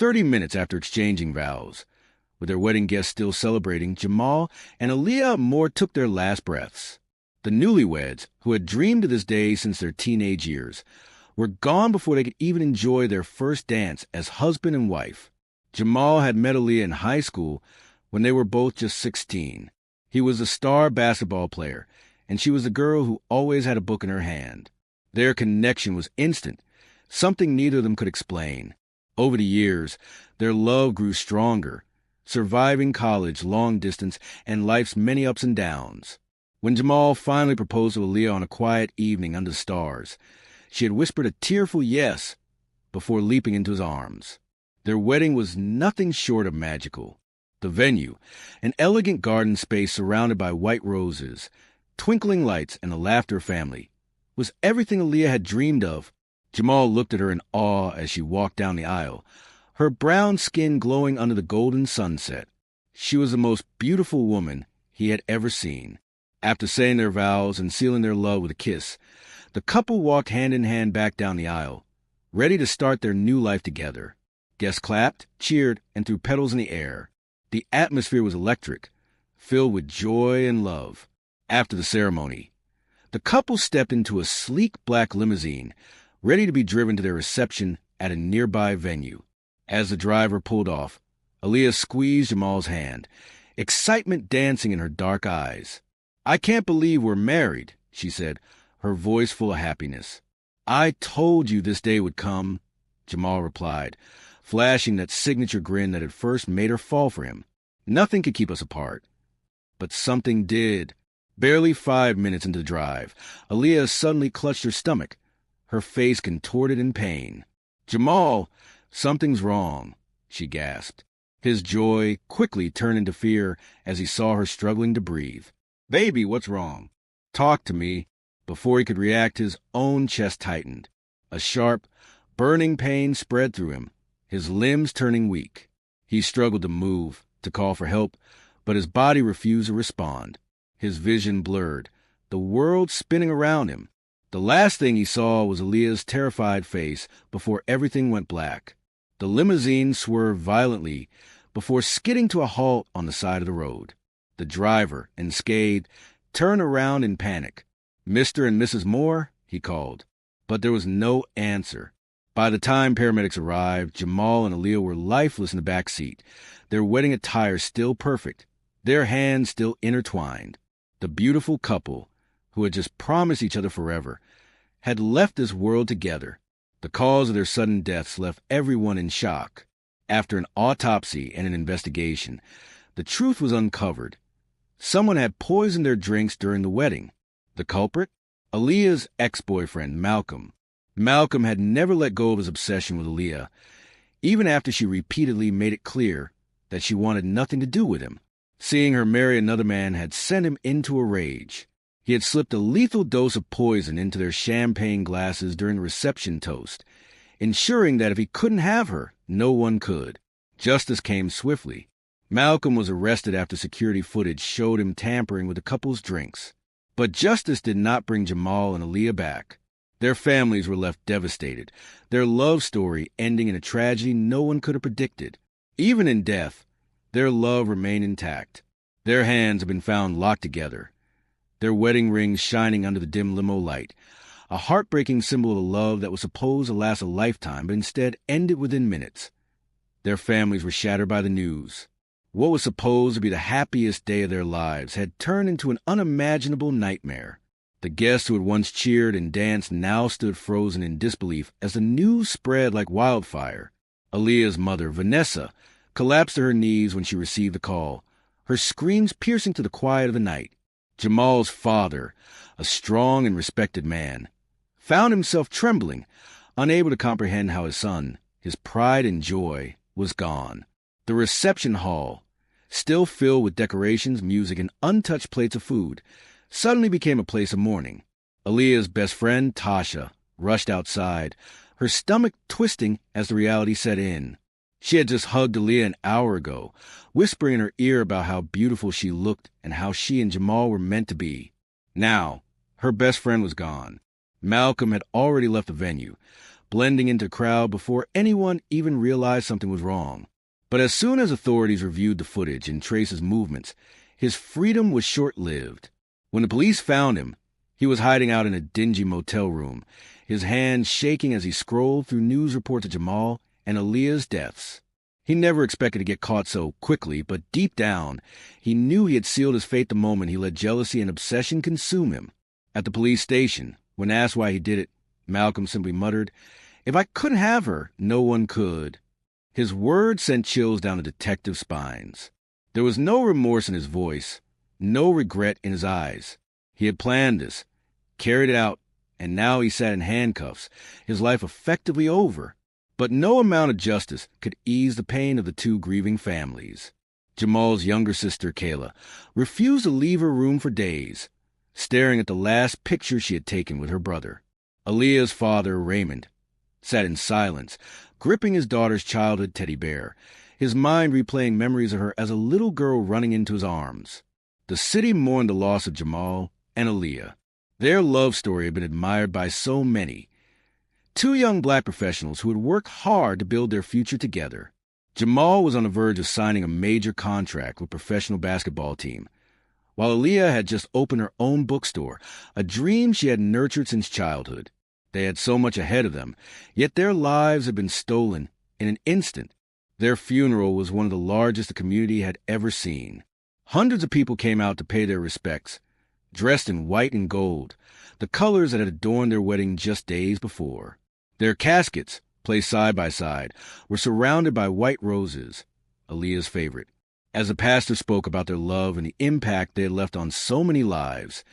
30 minutes after exchanging vows, with their wedding guests still celebrating, Jamal and Aaliyah Moore took their last breaths. The newlyweds, who had dreamed of this day since their teenage years, were gone before they could even enjoy their first dance as husband and wife. Jamal had met Aaliyah in high school when they were both just 16. He was a star basketball player, and she was a girl who always had a book in her hand. Their connection was instant, something neither of them could explain. Over the years, their love grew stronger, surviving college, long distance, and life's many ups and downs. When Jamal finally proposed to Aaliyah on a quiet evening under the stars, she had whispered a tearful yes before leaping into his arms. Their wedding was nothing short of magical. The venue, an elegant garden space surrounded by white roses, twinkling lights, and a laughter family, was everything Aaliyah had dreamed of. Jamal looked at her in awe as she walked down the aisle, her brown skin glowing under the golden sunset. She was the most beautiful woman he had ever seen. After saying their vows and sealing their love with a kiss, the couple walked hand in hand back down the aisle, ready to start their new life together. Guests clapped, cheered, and threw petals in the air. The atmosphere was electric, filled with joy and love. After the ceremony, the couple stepped into a sleek black limousine, ready to be driven to their reception at a nearby venue. As the driver pulled off, Aaliyah squeezed Jamal's hand, excitement dancing in her dark eyes. "I can't believe we're married," she said, her voice full of happiness. "I told you this day would come," Jamal replied, flashing that signature grin that had first made her fall for him. "Nothing could keep us apart." But something did. Barely 5 minutes into the drive, Aaliyah suddenly clutched her stomach, her face contorted in pain. "Jamal, something's wrong," she gasped. His joy quickly turned into fear as he saw her struggling to breathe. "Baby, what's wrong? Talk to me." Before he could react, his own chest tightened. A sharp, burning pain spread through him, his limbs turning weak. He struggled to move, to call for help, but his body refused to respond. His vision blurred, the world spinning around him. The last thing he saw was Aaliyah's terrified face before everything went black. The limousine swerved violently before skidding to a halt on the side of the road. The driver, unscathed, turned around in panic. "Mr. and Mrs. Moore?" he called. But there was no answer. By the time paramedics arrived, Jamal and Aaliyah were lifeless in the back seat, their wedding attire still perfect, their hands still intertwined. The beautiful couple, who had just promised each other forever, had left this world together. The cause of their sudden deaths left everyone in shock. After an autopsy and an investigation, the truth was uncovered. Someone had poisoned their drinks during the wedding. The culprit? Aaliyah's ex-boyfriend, Malcolm. Malcolm had never let go of his obsession with Aaliyah, even after she repeatedly made it clear that she wanted nothing to do with him. Seeing her marry another man had sent him into a rage. He had slipped a lethal dose of poison into their champagne glasses during the reception toast, ensuring that if he couldn't have her, no one could. Justice came swiftly. Malcolm was arrested after security footage showed him tampering with the couple's drinks. But justice did not bring Jamal and Aaliyah back. Their families were left devastated, their love story ending in a tragedy no one could have predicted. Even in death, their love remained intact. Their hands have been found locked together, their wedding rings shining under the dim limo light, a heartbreaking symbol of a love that was supposed to last a lifetime, but instead ended within minutes. Their families were shattered by the news. What was supposed to be the happiest day of their lives had turned into an unimaginable nightmare. The guests who had once cheered and danced now stood frozen in disbelief as the news spread like wildfire. Aaliyah's mother, Vanessa, collapsed to her knees when she received the call, her screams piercing to the quiet of the night. Jamal's father, a strong and respected man, found himself trembling, unable to comprehend how his son, his pride and joy, was gone. The reception hall, still filled with decorations, music, and untouched plates of food, suddenly became a place of mourning. Aaliyah's best friend, Tasha, rushed outside, her stomach twisting as the reality set in. She had just hugged Aaliyah an hour ago, whispering in her ear about how beautiful she looked and how she and Jamal were meant to be. Now, her best friend was gone. Malcolm had already left the venue, blending into the crowd before anyone even realized something was wrong. But as soon as authorities reviewed the footage and traced his movements, his freedom was short-lived. When the police found him, he was hiding out in a dingy motel room, his hands shaking as he scrolled through news reports of Jamal and Aaliyah's deaths. He never expected to get caught so quickly, but deep down, he knew he had sealed his fate the moment he let jealousy and obsession consume him. At the police station, when asked why he did it, Malcolm simply muttered, "If I couldn't have her, no one could." His words sent chills down the detective's spines. There was no remorse in his voice, no regret in his eyes. He had planned this, carried it out, and now he sat in handcuffs, his life effectively over. But no amount of justice could ease the pain of the two grieving families. Jamal's younger sister, Kayla, refused to leave her room for days, staring at the last picture she had taken with her brother. Aaliyah's father, Raymond, sat in silence, gripping his daughter's childhood teddy bear, his mind replaying memories of her as a little girl running into his arms. The city mourned the loss of Jamal and Aaliyah. Their love story had been admired by so many. Two young black professionals who had worked hard to build their future together. Jamal was on the verge of signing a major contract with a professional basketball team, while Aaliyah had just opened her own bookstore, a dream she had nurtured since childhood. They had so much ahead of them, yet their lives had been stolen in an instant. Their funeral was one of the largest the community had ever seen. Hundreds of people came out to pay their respects, dressed in white and gold, the colors that had adorned their wedding just days before. Their caskets, placed side by side, were surrounded by white roses, Aaliyah's favorite. As the pastor spoke about their love and the impact they had left on so many lives,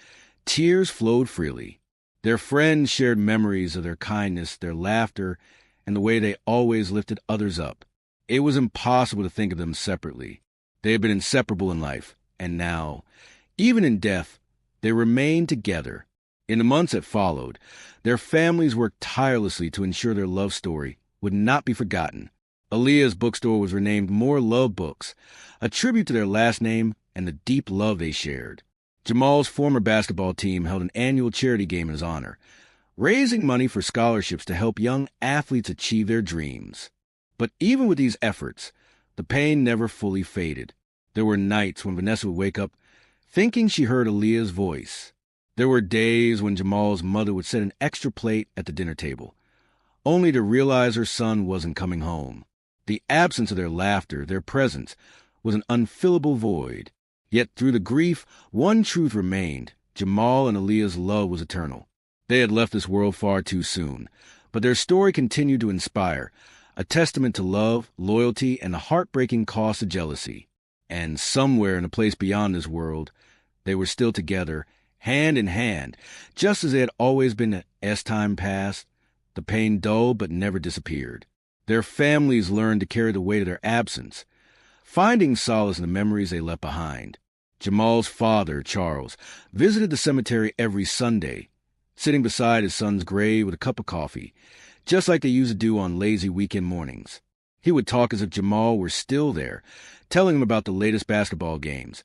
tears flowed freely. Their friends shared memories of their kindness, their laughter, and the way they always lifted others up. It was impossible to think of them separately. They had been inseparable in life, and now, even in death, they remained together. In the months that followed, their families worked tirelessly to ensure their love story would not be forgotten. Aaliyah's bookstore was renamed More Love Books, a tribute to their last name and the deep love they shared. Jamal's former basketball team held an annual charity game in his honor, raising money for scholarships to help young athletes achieve their dreams. But even with these efforts, the pain never fully faded. There were nights when Vanessa would wake up thinking she heard Aaliyah's voice. There were days when Jamal's mother would set an extra plate at the dinner table, only to realize her son wasn't coming home. The absence of their laughter, their presence, was an unfillable void. Yet through the grief, one truth remained. Jamal and Aaliyah's love was eternal. They had left this world far too soon, but their story continued to inspire, a testament to love, loyalty, and the heartbreaking cost of jealousy. And somewhere in a place beyond this world, they were still together, hand in hand, just as they had always been as time passed. The pain dulled but never disappeared. Their families learned to carry the weight of their absence, finding solace in the memories they left behind. Jamal's father, Charles, visited the cemetery every Sunday, sitting beside his son's grave with a cup of coffee, just like they used to do on lazy weekend mornings. He would talk as if Jamal were still there, telling him about the latest basketball games,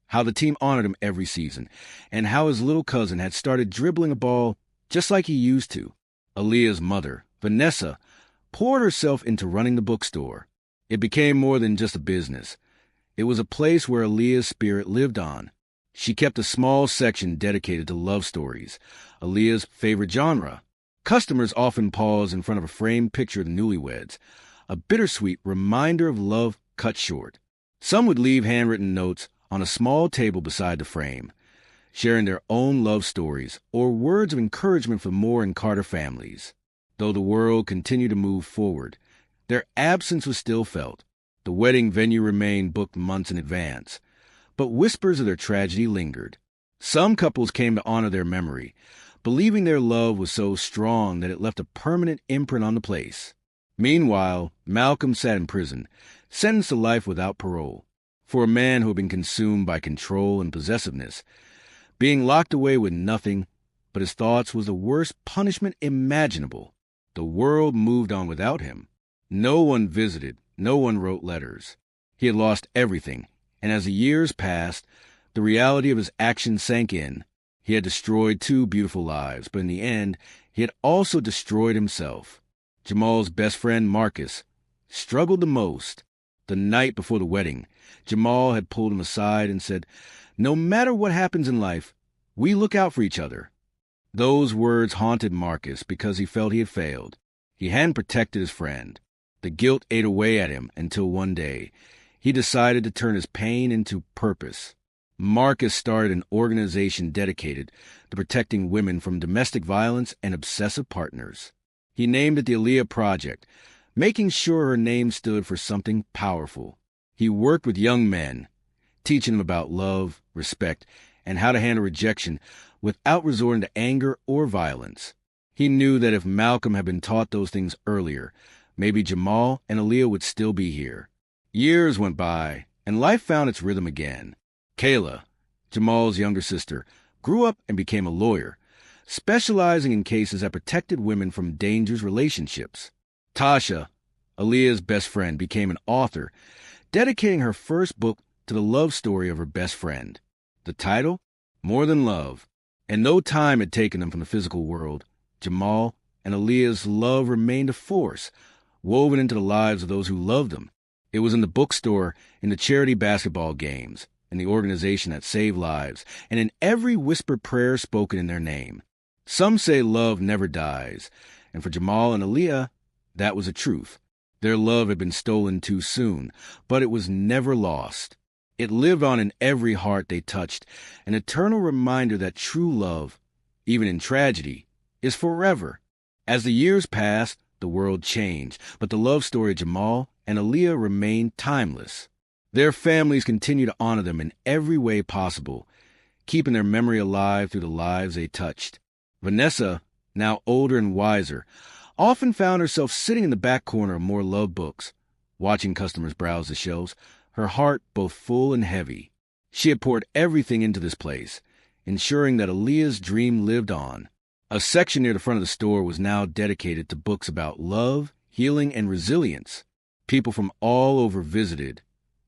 how the team honored him every season, and how his little cousin had started dribbling a ball just like he used to. Aaliyah's mother, Vanessa, poured herself into running the bookstore. It became more than just a business. It was a place where Aaliyah's spirit lived on. She kept a small section dedicated to love stories, Aaliyah's favorite genre. Customers often paused in front of a framed picture of the Newlyweds, a bittersweet reminder of love cut short. Some would leave handwritten notes on a small table beside the frame, sharing their own love stories or words of encouragement for Moore and Carter families. Though the world continued to move forward, their absence was still felt. The wedding venue remained booked months in advance, but whispers of their tragedy lingered. Some couples came to honor their memory, believing their love was so strong that it left a permanent imprint on the place. Meanwhile, Malcolm sat in prison, sentenced to life without parole. For a man who had been consumed by control and possessiveness, being locked away with nothing but his thoughts was the worst punishment imaginable. The world moved on without him. No one visited, no one wrote letters. He had lost everything, and as the years passed, the reality of his actions sank in. He had destroyed 2 beautiful lives, but in the end, he had also destroyed himself. Jamal's best friend, Marcus, struggled the most. The night before the wedding, Jamal had pulled him aside and said, "No matter what happens in life, we look out for each other." Those words haunted Marcus because he felt he had failed. He hadn't protected his friend. The guilt ate away at him until one day, he decided to turn his pain into purpose. Marcus started an organization dedicated to protecting women from domestic violence and obsessive partners. He named it the Aaliyah Project, making sure her name stood for something powerful. He worked with young men, teaching them about love, respect, and how to handle rejection without resorting to anger or violence. He knew that if Malcolm had been taught those things earlier, maybe Jamal and Aaliyah would still be here. Years went by, and life found its rhythm again. Kayla, Jamal's younger sister, grew up and became a lawyer, specializing in cases that protected women from dangerous relationships. Tasha, Aaliyah's best friend, became an author, dedicating her first book to the love story of her best friend. The title? More Than Love. And no time had taken them from the physical world. Jamal and Aaliyah's love remained a force, woven into the lives of those who loved them. It was in the bookstore, in the charity basketball games, in the organization that saved lives, and in every whispered prayer spoken in their name. Some say love never dies, and for Jamal and Aaliyah, that was the truth. Their love had been stolen too soon, but it was never lost. It lived on in every heart they touched, an eternal reminder that true love, even in tragedy, is forever. As the years passed, the world changed, but the love story of Jamal and Aaliyah remained timeless. Their families continue to honor them in every way possible, keeping their memory alive through the lives they touched. Vanessa, now older and wiser, often found herself sitting in the back corner of more love books, watching customers browse the shelves, her heart both full and heavy. She had poured everything into this place, ensuring that Aaliyah's dream lived on. A section near the front of the store was now dedicated to books about love, healing, and resilience. People from all over visited,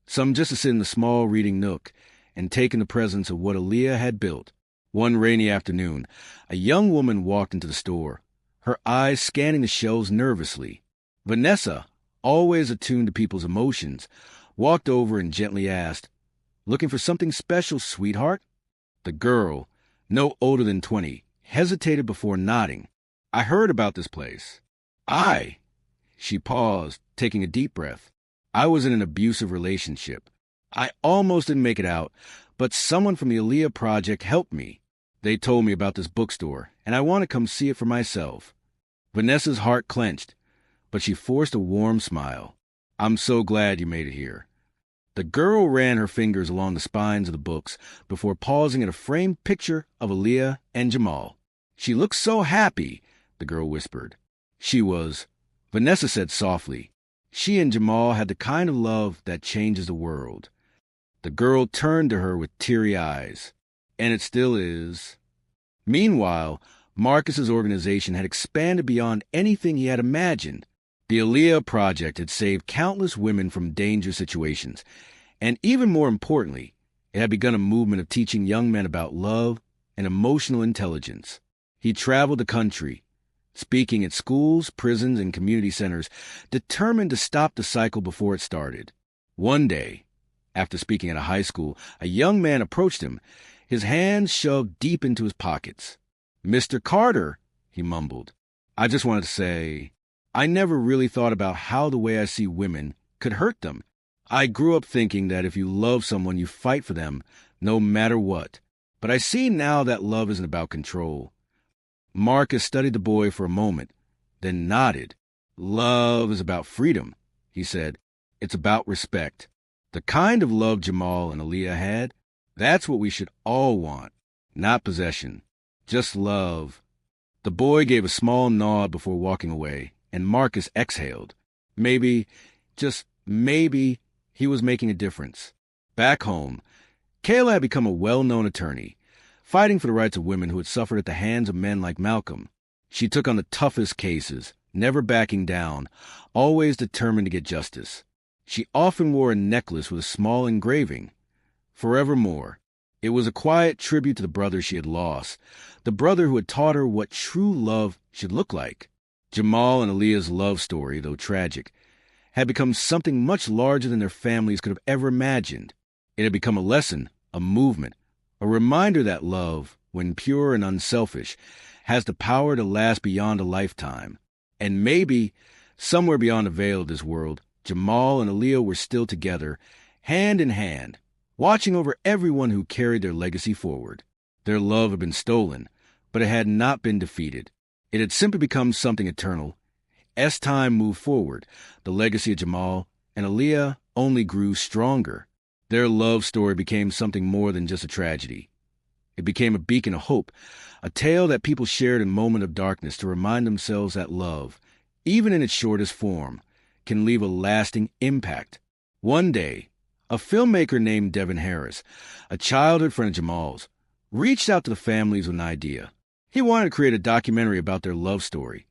some just to sit in the small reading nook and take in the presence of what Aaliyah had built. One rainy afternoon, a young woman walked into the store, her eyes scanning the shelves nervously. Vanessa, always attuned to people's emotions, walked over and gently asked, "Looking for something special, sweetheart?" The girl, no older than 20, hesitated before nodding. "I heard about this place." "I?" She paused, taking a deep breath. "I was in an abusive relationship. I almost didn't make it out, but someone from the Aaliyah Project helped me. They told me about this bookstore, and I want to come see it for myself." Vanessa's heart clenched, but she forced a warm smile. "I'm so glad you made it here." The girl ran her fingers along the spines of the books before pausing at a framed picture of Aaliyah and Jamal. "She looks so happy," the girl whispered. She was. Vanessa said softly, "She and Jamal had the kind of love that changes the world." The girl turned to her with teary eyes. "And it still is." Meanwhile, Marcus's organization had expanded beyond anything he had imagined. The Aaliyah Project had saved countless women from dangerous situations, and even more importantly, it had begun a movement of teaching young men about love and emotional intelligence. He traveled the country, speaking at schools, prisons, and community centers, determined to stop the cycle before it started. One day, after speaking at a high school, a young man approached him, his hands shoved deep into his pockets. "Mr. Carter," he mumbled, "I just wanted to say, I never really thought about how the way I see women could hurt them. I grew up thinking that if you love someone, you fight for them, no matter what. But I see now that love isn't about control." Marcus studied the boy for a moment, then nodded. "Love is about freedom," he said. "It's about respect. The kind of love Jamal and Aaliyah had, that's what we should all want. Not possession, just love." The boy gave a small nod before walking away, and Marcus exhaled. Maybe, just maybe, he was making a difference. Back home, Kayla had become a well-known attorney, fighting for the rights of women who had suffered at the hands of men like Malcolm. She took on the toughest cases, never backing down, always determined to get justice. She often wore a necklace with a small engraving, "Forevermore." It was a quiet tribute to the brother she had lost, the brother who had taught her what true love should look like. Jamal and Aaliyah's love story, though tragic, had become something much larger than their families could have ever imagined. It had become a lesson, a movement, a reminder that love, when pure and unselfish, has the power to last beyond a lifetime. And maybe, somewhere beyond the veil of this world, Jamal and Aaliyah were still together, hand in hand, watching over everyone who carried their legacy forward. Their love had been stolen, but it had not been defeated. It had simply become something eternal. As time moved forward, the legacy of Jamal and Aaliyah only grew stronger. Their love story became something more than just a tragedy. It became a beacon of hope, a tale that people shared in moments of darkness to remind themselves that love, even in its shortest form, can leave a lasting impact. One day, a filmmaker named Devin Harris, a childhood friend of Jamal's, reached out to the families with an idea. He wanted to create a documentary about their love story,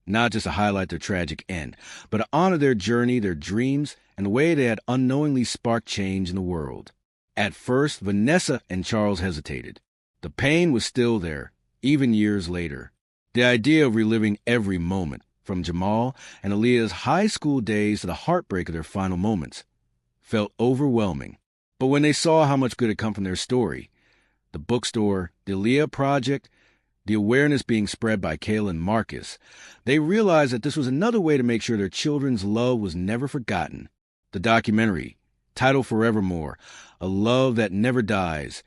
not just to highlight their tragic end, but to honor their journey, their dreams, and the way they had unknowingly sparked change in the world. At first, Vanessa and Charles hesitated. The pain was still there, even years later. The idea of reliving every moment, from Jamal and Aaliyah's high school days to the heartbreak of their final moments, felt overwhelming. But when they saw how much good had come from their story, the bookstore, the Aaliyah Project, the awareness being spread by Kayla and Marcus, they realized that this was another way to make sure their children's love was never forgotten. The documentary, titled Forevermore, A Love That Never Dies,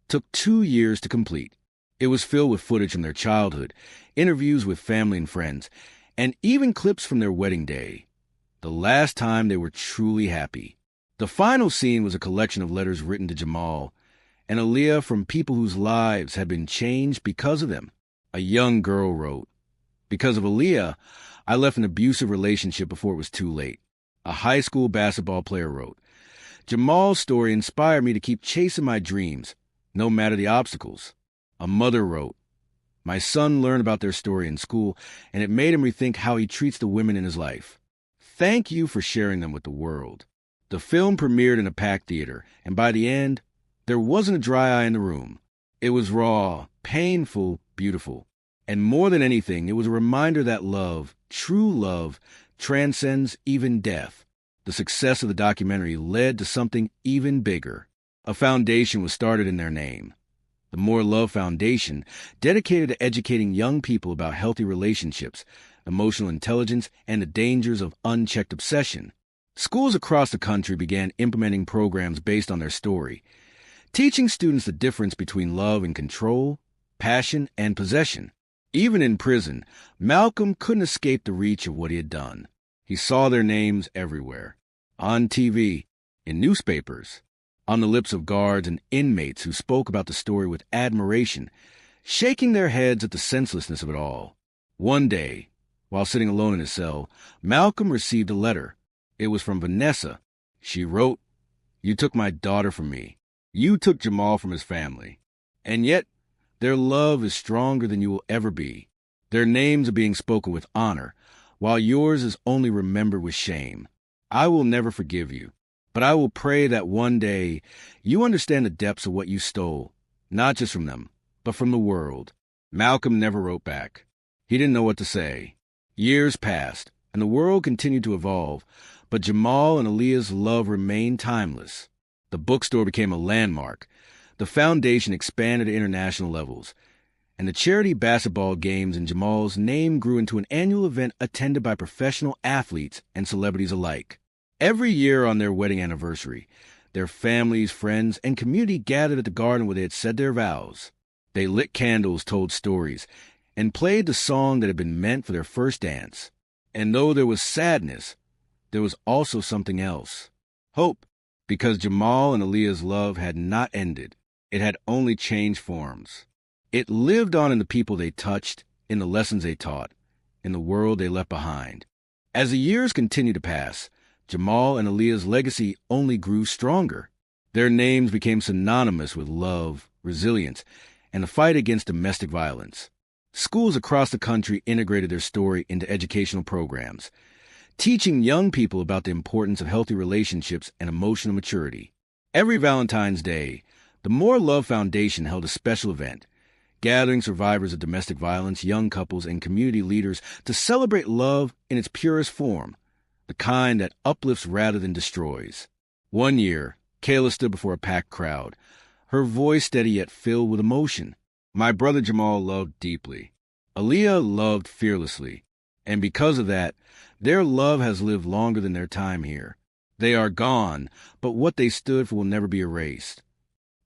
took 2 years to complete. It was filled with footage from their childhood, interviews with family and friends, and even clips from their wedding day, the last time they were truly happy. The final scene was a collection of letters written to Jamal and Aaliyah from people whose lives had been changed because of them. A young girl wrote, "Because of Aaliyah, I left an abusive relationship before it was too late." A high school basketball player wrote, "Jamal's story inspired me to keep chasing my dreams, no matter the obstacles." A mother wrote, "My son learned about their story in school, and it made him rethink how he treats the women in his life. Thank you for sharing them with the world." The film premiered in a packed theater, and by the end, there wasn't a dry eye in the room. It was raw, painful, beautiful. And more than anything, it was a reminder that love, true love, transcends even death. The success of the documentary led to something even bigger. A foundation was started in their name. The More Love Foundation, dedicated to educating young people about healthy relationships, emotional intelligence, and the dangers of unchecked obsession. Schools across the country began implementing programs based on their story, teaching students the difference between love and control, passion and possession. Even in prison, Malcolm couldn't escape the reach of what he had done. He saw their names everywhere, on TV, in newspapers, on the lips of guards and inmates who spoke about the story with admiration, shaking their heads at the senselessness of it all. One day, while sitting alone in his cell, Malcolm received a letter. It was from Vanessa. She wrote, "You took my daughter from me. You took Jamal from his family. And yet, their love is stronger than you will ever be. Their names are being spoken with honor, while yours is only remembered with shame. I will never forgive you, but I will pray that one day you understand the depths of what you stole, not just from them, but from the world." Malcolm never wrote back. He didn't know what to say. Years passed, and the world continued to evolve, but Jamal and Aaliyah's love remained timeless. The bookstore became a landmark. The foundation expanded to international levels, and the charity basketball games in Jamal's name grew into an annual event attended by professional athletes and celebrities alike. Every year on their wedding anniversary, their families, friends, and community gathered at the garden where they had said their vows. They lit candles, told stories, and played the song that had been meant for their first dance. And though there was sadness, there was also something else. Hope, because Jamal and Aaliyah's love had not ended. It had only changed forms. It lived on in the people they touched, in the lessons they taught, in the world they left behind. As the years continued to pass, Jamal and Aaliyah's legacy only grew stronger. Their names became synonymous with love, resilience, and the fight against domestic violence. Schools across the country integrated their story into educational programs, teaching young people about the importance of healthy relationships and emotional maturity. Every Valentine's Day, the More Love Foundation held a special event, gathering survivors of domestic violence, young couples, and community leaders to celebrate love in its purest form, the kind that uplifts rather than destroys. One year, Kayla stood before a packed crowd, her voice steady yet filled with emotion. My brother Jamal loved deeply. Aaliyah loved fearlessly. And because of that, their love has lived longer than their time here. They are gone, but what they stood for will never be erased.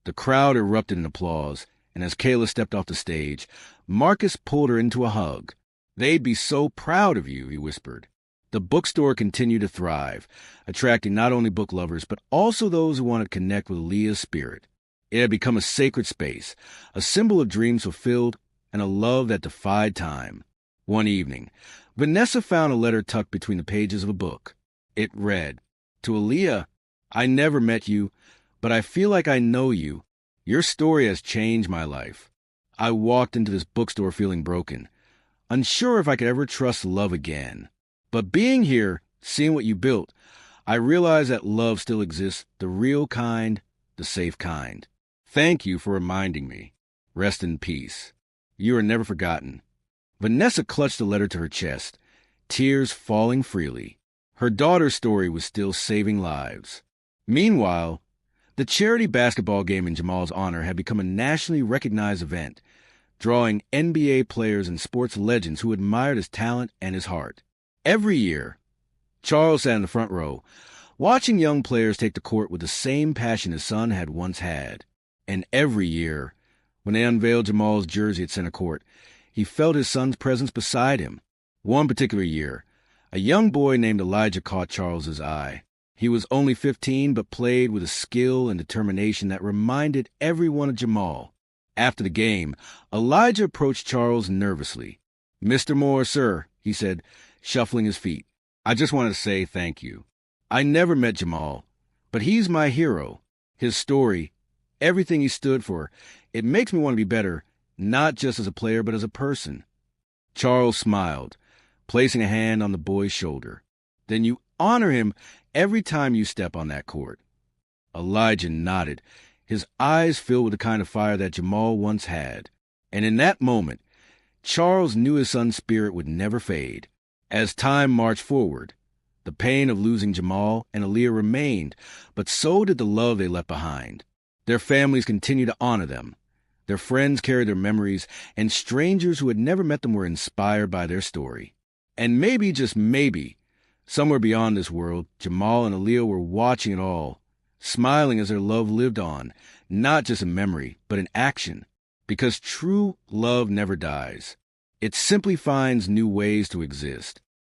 The crowd erupted in applause, and as Kayla stepped off the stage, Marcus pulled her into a hug. "They'd be so proud of you," he whispered. The bookstore continued to thrive, attracting not only book lovers, but also those who wanted to connect with Aaliyah's spirit. It had become a sacred space, a symbol of dreams fulfilled, and a love that defied time. One evening, Vanessa found a letter tucked between the pages of a book. It read, "To Aaliyah, I never met you, but I feel like I know you. Your story has changed my life. I walked into this bookstore feeling broken, unsure if I could ever trust love again. But being here, seeing what you built, I realize that love still exists, the real kind, the safe kind. Thank you for reminding me. Rest in peace. You are never forgotten." Vanessa clutched the letter to her chest, tears falling freely. Her daughter's story was still saving lives. Meanwhile, the charity basketball game in Jamal's honor had become a nationally recognized event, drawing NBA players and sports legends who admired his talent and his heart. Every year, Charles sat in the front row, watching young players take the court with the same passion his son had once had. And every year, when they unveiled Jamal's jersey at center court, he felt his son's presence beside him. One particular year, a young boy named Elijah caught Charles's eye. He was only 15, but played with a skill and determination that reminded everyone of Jamal. After the game, Elijah approached Charles nervously. "Mr. Moore, sir," he said, shuffling his feet, "I just wanted to say thank you. I never met Jamal, but he's my hero. His story, everything he stood for, it makes me want to be better, not just as a player, but as a person." Charles smiled, placing a hand on the boy's shoulder. "Then you honor him every time you step on that court." Elijah nodded, his eyes filled with the kind of fire that Jamal once had. And in that moment, Charles knew his son's spirit would never fade. As time marched forward, the pain of losing Jamal and Aaliyah remained, but so did the love they left behind. Their families continued to honor them. Their friends carried their memories, and strangers who had never met them were inspired by their story. And maybe, just maybe, somewhere beyond this world, Jamal and Aaliyah were watching it all, smiling as their love lived on, not just in memory, but in action. Because true love never dies. It simply finds new ways to exist.